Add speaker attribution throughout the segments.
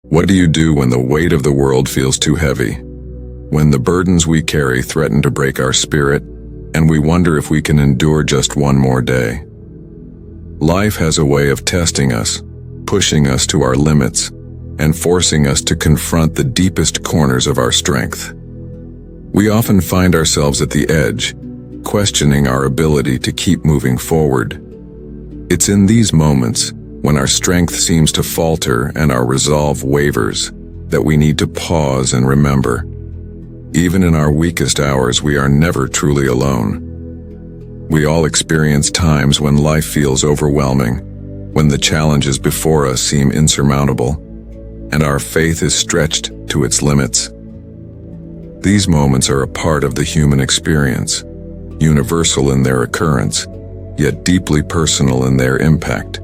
Speaker 1: What do you do when the weight of the world feels too heavy? When the burdens we carry threaten to break our spirit, and we wonder if we can endure just one more day? Life has a way of testing us, pushing us to our limits, and forcing us to confront the deepest corners of our strength. We often find ourselves at the edge, questioning our ability to keep moving forward. It's in these moments, when our strength seems to falter and our resolve wavers, that we need to pause and remember. Even in our weakest hours, we are never truly alone. We all experience times when life feels overwhelming, when the challenges before us seem insurmountable, and our faith is stretched to its limits. These moments are a part of the human experience, universal in their occurrence, yet deeply personal in their impact.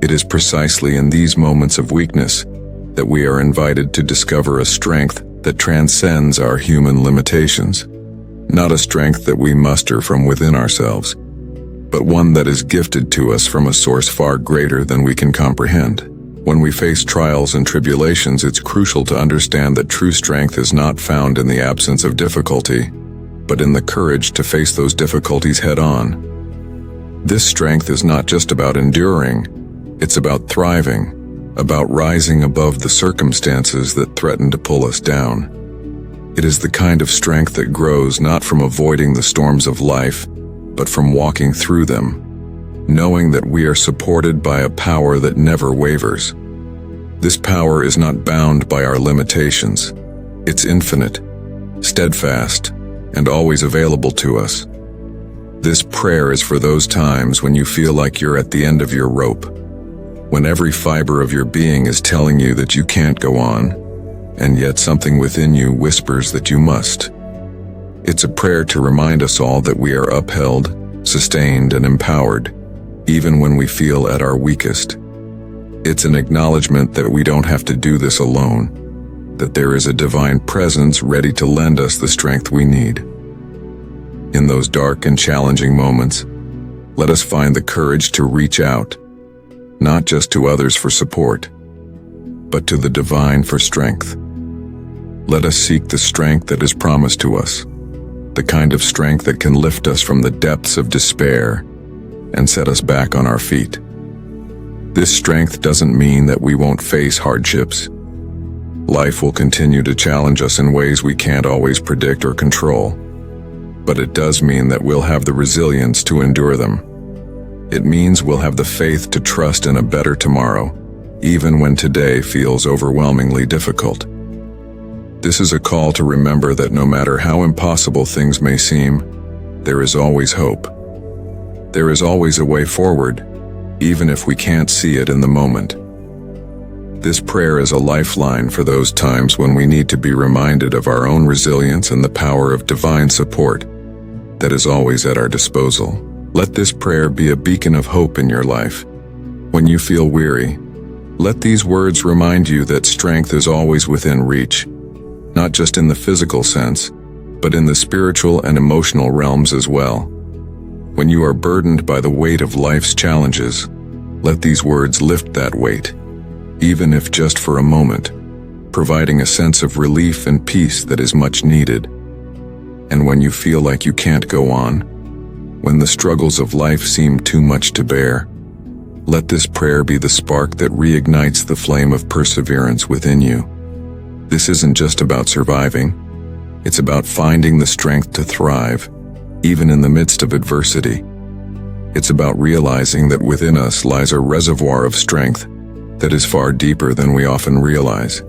Speaker 1: It is precisely in these moments of weakness that we are invited to discover a strength that transcends our human limitations. Not a strength that we muster from within ourselves, but one that is gifted to us from a source far greater than we can comprehend. When we face trials and tribulations, it's crucial to understand that true strength is not found in the absence of difficulty, but in the courage to face those difficulties head-on. This strength is not just about enduring, it's about thriving, about rising above the circumstances that threaten to pull us down. It is the kind of strength that grows not from avoiding the storms of life, but from walking through them, knowing that we are supported by a power that never wavers. This power is not bound by our limitations. It's infinite, steadfast, and always available to us. This prayer is for those times when you feel like you're at the end of your rope, when every fiber of your being is telling you that you can't go on, and yet something within you whispers that you must. It's a prayer to remind us all that we are upheld, sustained, and empowered, even when we feel at our weakest. It's an acknowledgement that we don't have to do this alone, that there is a divine presence ready to lend us the strength we need. In those dark and challenging moments, let us find the courage to reach out, not just to others for support, but to the divine for strength. Let us seek the strength that is promised to us, the kind of strength that can lift us from the depths of despair and set us back on our feet. This strength doesn't mean that we won't face hardships. Life will continue to challenge us in ways we can't always predict or control, but it does mean that we'll have the resilience to endure them. It means we'll have the faith to trust in a better tomorrow, even when today feels overwhelmingly difficult. This is a call to remember that no matter how impossible things may seem, there is always hope. There is always a way forward, even if we can't see it in the moment. This prayer is a lifeline for those times when we need to be reminded of our own resilience and the power of divine support that is always at our disposal. Let this prayer be a beacon of hope in your life. When you feel weary, let these words remind you that strength is always within reach, not just in the physical sense, but in the spiritual and emotional realms as well. When you are burdened by the weight of life's challenges, let these words lift that weight, even if just for a moment, providing a sense of relief and peace that is much needed. And when you feel like you can't go on, when the struggles of life seem too much to bear, let this prayer be the spark that reignites the flame of perseverance within you. This isn't just about surviving, it's about finding the strength to thrive, even in the midst of adversity. It's about realizing that within us lies a reservoir of strength that is far deeper than we often realize,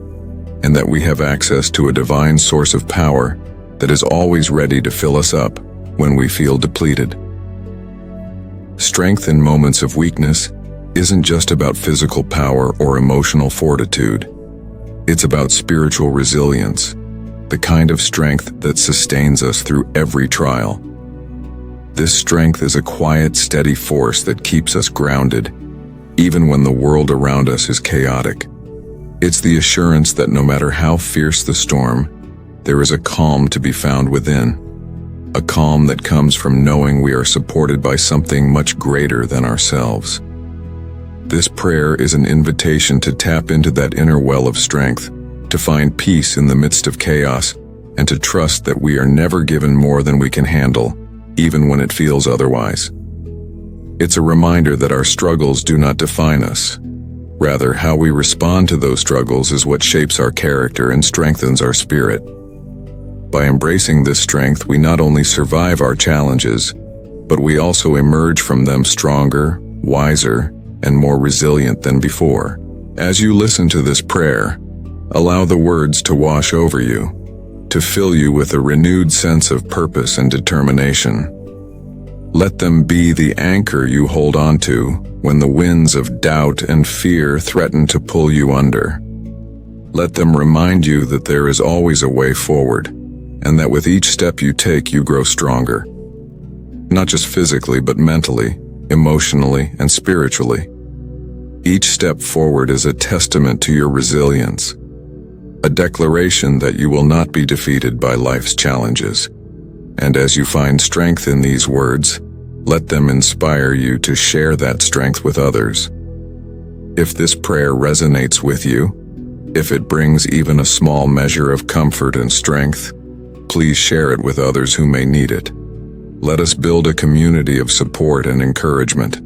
Speaker 1: and that we have access to a divine source of power that is always ready to fill us up when we feel depleted. Strength in moments of weakness isn't just about physical power or emotional fortitude. It's about spiritual resilience, the kind of strength that sustains us through every trial. This strength is a quiet, steady force that keeps us grounded, even when the world around us is chaotic. It's the assurance that no matter how fierce the storm, there is a calm to be found within. A calm that comes from knowing we are supported by something much greater than ourselves. This prayer is an invitation to tap into that inner well of strength, to find peace in the midst of chaos, and to trust that we are never given more than we can handle, even when it feels otherwise. It's a reminder that our struggles do not define us. Rather, how we respond to those struggles is what shapes our character and strengthens our spirit. By embracing this strength, we not only survive our challenges, but we also emerge from them stronger, wiser, and more resilient than before. As you listen to this prayer, allow the words to wash over you, to fill you with a renewed sense of purpose and determination. Let them be the anchor you hold on to when the winds of doubt and fear threaten to pull you under. Let them remind you that there is always a way forward, and that with each step you take, you grow stronger. Not just physically, but mentally, emotionally, and spiritually. Each step forward is a testament to your resilience, a declaration that you will not be defeated by life's challenges. And as you find strength in these words, let them inspire you to share that strength with others. If this prayer resonates with you, if it brings even a small measure of comfort and strength, please share it with others who may need it. Let us build a community of support and encouragement,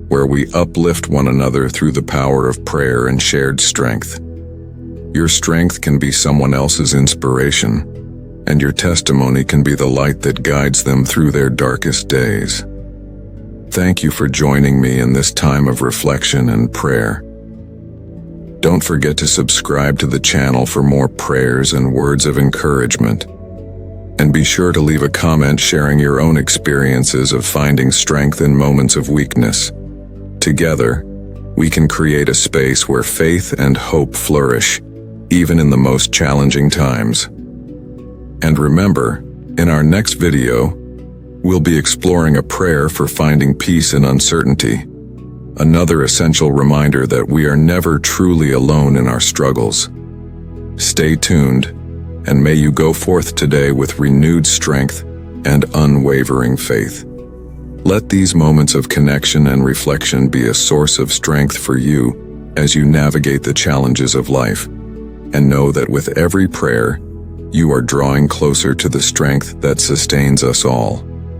Speaker 1: where we uplift one another through the power of prayer and shared strength. Your strength can be someone else's inspiration, and your testimony can be the light that guides them through their darkest days. Thank you for joining me in this time of reflection and prayer. Don't forget to subscribe to the channel for more prayers and words of encouragement. And be sure to leave a comment sharing your own experiences of finding strength in moments of weakness. Together, we can create a space where faith and hope flourish, even in the most challenging times. And remember, in our next video, we'll be exploring a prayer for finding peace in uncertainty, another essential reminder that we are never truly alone in our struggles. Stay tuned, and may you go forth today with renewed strength and unwavering faith. Let these moments of connection and reflection be a source of strength for you as you navigate the challenges of life, and know that with every prayer, you are drawing closer to the strength that sustains us all.